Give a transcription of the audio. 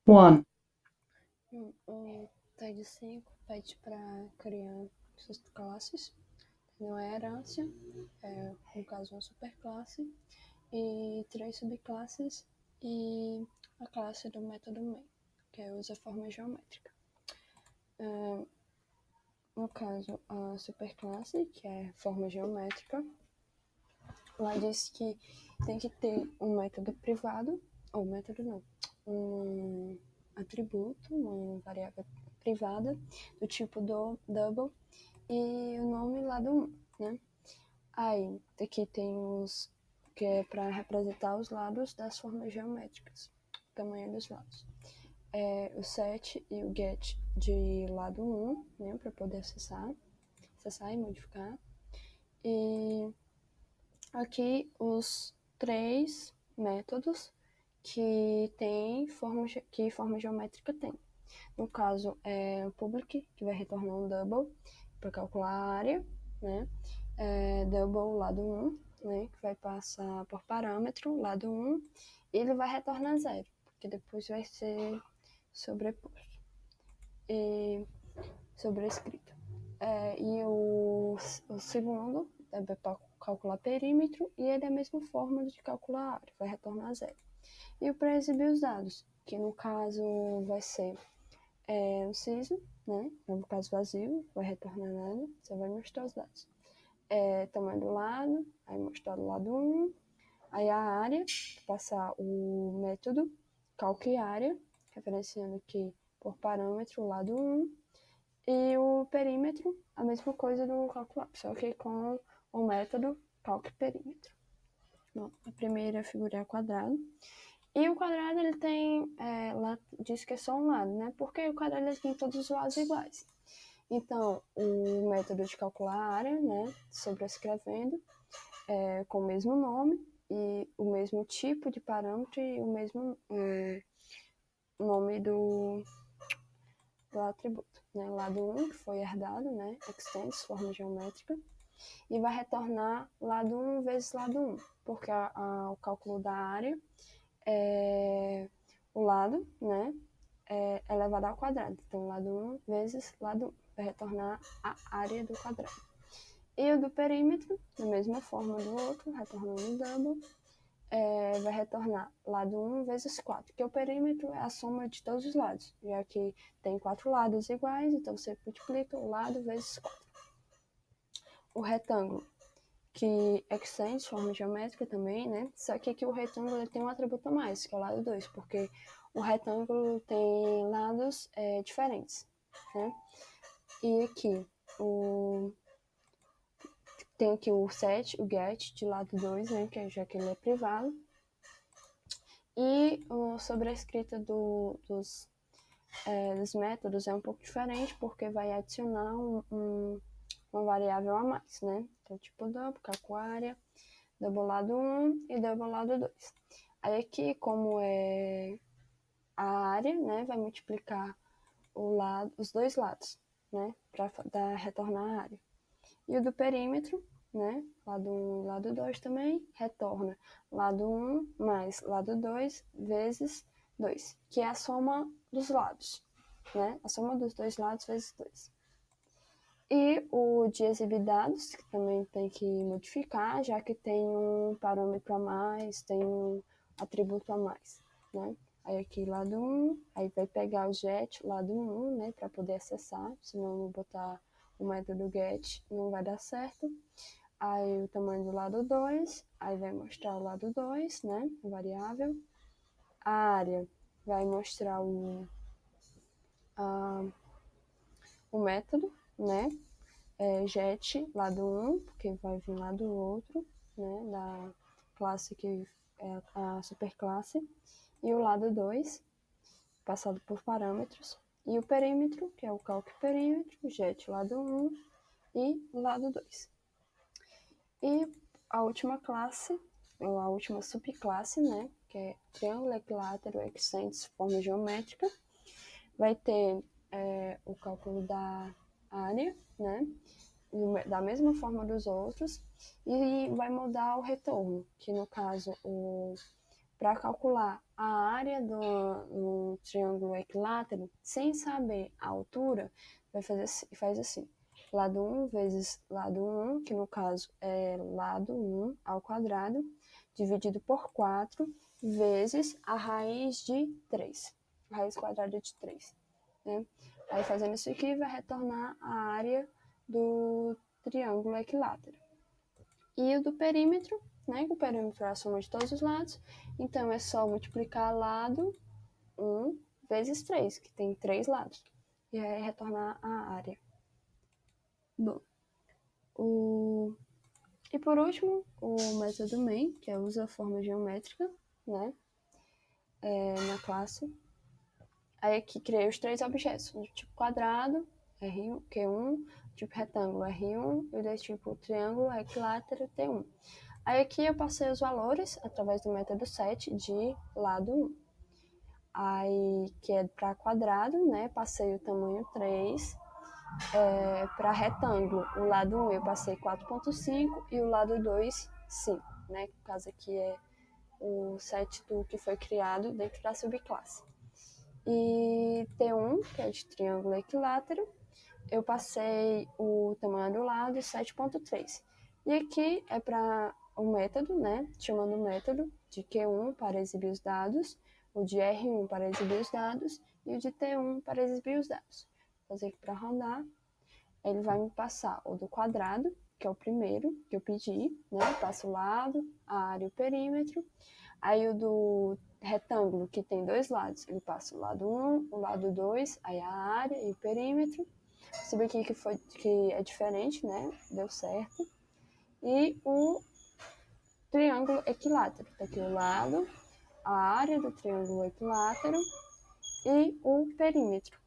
One. O TED 5 pede para criar suas classes, não é herência, no caso uma superclasse, e 3 subclasses e a classe do método main, que usa forma geométrica. No caso, a superclasse, que é forma geométrica, ela diz que tem que ter um método privado, ou método não, um atributo, uma variável privada do tipo double e o nome lá do 1, né? Aí, aqui tem os que é para representar os lados das formas geométricas, o tamanho dos lados. O set e o get de lado 1, né, para poder acessar e modificar. E aqui os 3 métodos que forma geométrica tem. No caso, o public, que vai retornar um double para calcular a área, né? Double lado 1, né? Que vai passar por parâmetro, lado 1, e ele vai retornar 0, porque depois vai ser sobreposto e sobrescrito. E o segundo é para calcular perímetro, e é da mesma forma de calcular a área, vai retornar 0. E o para exibir os dados, que no caso vai ser o siso, né? No caso vazio, vai retornar nada, você vai mostrar os dados. Tamanho do lado, aí mostrar do lado 1, aí a área, passar o método calque área, referenciando aqui por parâmetro o lado 1, e o perímetro, a mesma coisa do calcular, só que com o método calque perímetro. Bom, a primeira figura é quadrado. E o quadrado, ele tem, lá diz que é só um lado, né? Porque o quadrado ele tem todos os lados iguais. Então, o método de calcular a área, né? Sobrescrevendo, com o mesmo nome e o mesmo tipo de parâmetro e o mesmo nome do atributo, né? Lado 1, que foi herdado, né? Extends, forma geométrica. E vai retornar lado 1 vezes lado 1, porque o cálculo da área o lado, né, é elevado ao quadrado. Então, lado 1 vezes lado 1 vai retornar a área do quadrado. E o do perímetro, da mesma forma do outro, retornando o double, vai retornar lado 1 vezes 4, porque o perímetro é a soma de todos os lados, já que tem 4 lados iguais, então você multiplica o lado vezes 4. O retângulo, que extende forma geométrica também, né? Só que aqui o retângulo tem um atributo a mais, que é o lado 2, porque o retângulo tem lados diferentes, né? E aqui tem aqui o set, o get de lado 2, né? Já que ele é privado. E sobre a escrita dos métodos é um pouco diferente, porque vai adicionar uma variável a mais, né? Então, tipo double, calcuária, double lado 1 e double lado 2. Aí aqui, como é a área, né, vai multiplicar os dois lados, né, para retornar a área. E o do perímetro, né, lado 1 e lado 2 também, retorna lado 1 mais lado 2 vezes 2, que é a soma dos lados, né, a soma dos dois lados vezes 2. E o de exibir dados, que também tem que modificar, já que tem um parâmetro a mais, tem um atributo a mais, né? Aí aqui lado 1, aí vai pegar o get lado 1, né, para poder acessar, senão não botar o método get não vai dar certo. Aí o tamanho do lado 2, aí vai mostrar o lado 2, né, a variável. A área vai mostrar o método, né, get lado 1, porque vai vir lá do outro, né, da classe que é a superclasse, e o lado 2, passado por parâmetros, e o perímetro, que é o calque perímetro, get lado 1 e lado 2. E a última classe, ou a última subclasse, né, que é triângulo equilátero extends forma geométrica, vai ter o cálculo da área, né, da mesma forma dos outros, e vai mudar o retorno, que no caso, para calcular a área do triângulo equilátero, sem saber a altura, faz assim. Lado 1 vezes lado 1, que no caso é lado 1 ao quadrado, dividido por 4, vezes a raiz de 3. A raiz quadrada de 3. Né? Aí fazendo isso aqui, vai retornar a área do triângulo equilátero. E o do perímetro, né? O perímetro é a soma de todos os lados. Então, é só multiplicar lado 1 vezes 3, que tem 3 lados. E aí retornar a área. Bom, e por último, o método Main, que usa a forma geométrica, né? Na classe. Aí aqui criei os 3 objetos, do tipo quadrado, R1, Q1, tipo retângulo, R1, e do tipo triângulo, equilátero, T1. Aí aqui eu passei os valores através do método set de lado 1. Aí, que é para quadrado, né? Passei o tamanho 3. Para retângulo, o lado 1 eu passei 4.5 e o lado 2, 5. Né? No caso aqui é o set do que foi criado dentro da subclasse. E T1, que é de triângulo equilátero, eu passei o tamanho do lado 7.3. E aqui é para o método, né? Chamando o método de Q1 para exibir os dados, o de R1 para exibir os dados e o de T1 para exibir os dados. Vou fazer aqui para rodar. Ele vai me passar o do quadrado, que é o primeiro que eu pedi, né? Passo o lado, a área e o perímetro. Aí o do retângulo, que tem 2 lados, ele passa o lado 1, o lado 2, aí a área e o perímetro. Percebi aqui que é diferente, né? Deu certo. E o triângulo equilátero. Tá aqui o lado, a área do triângulo equilátero e o perímetro.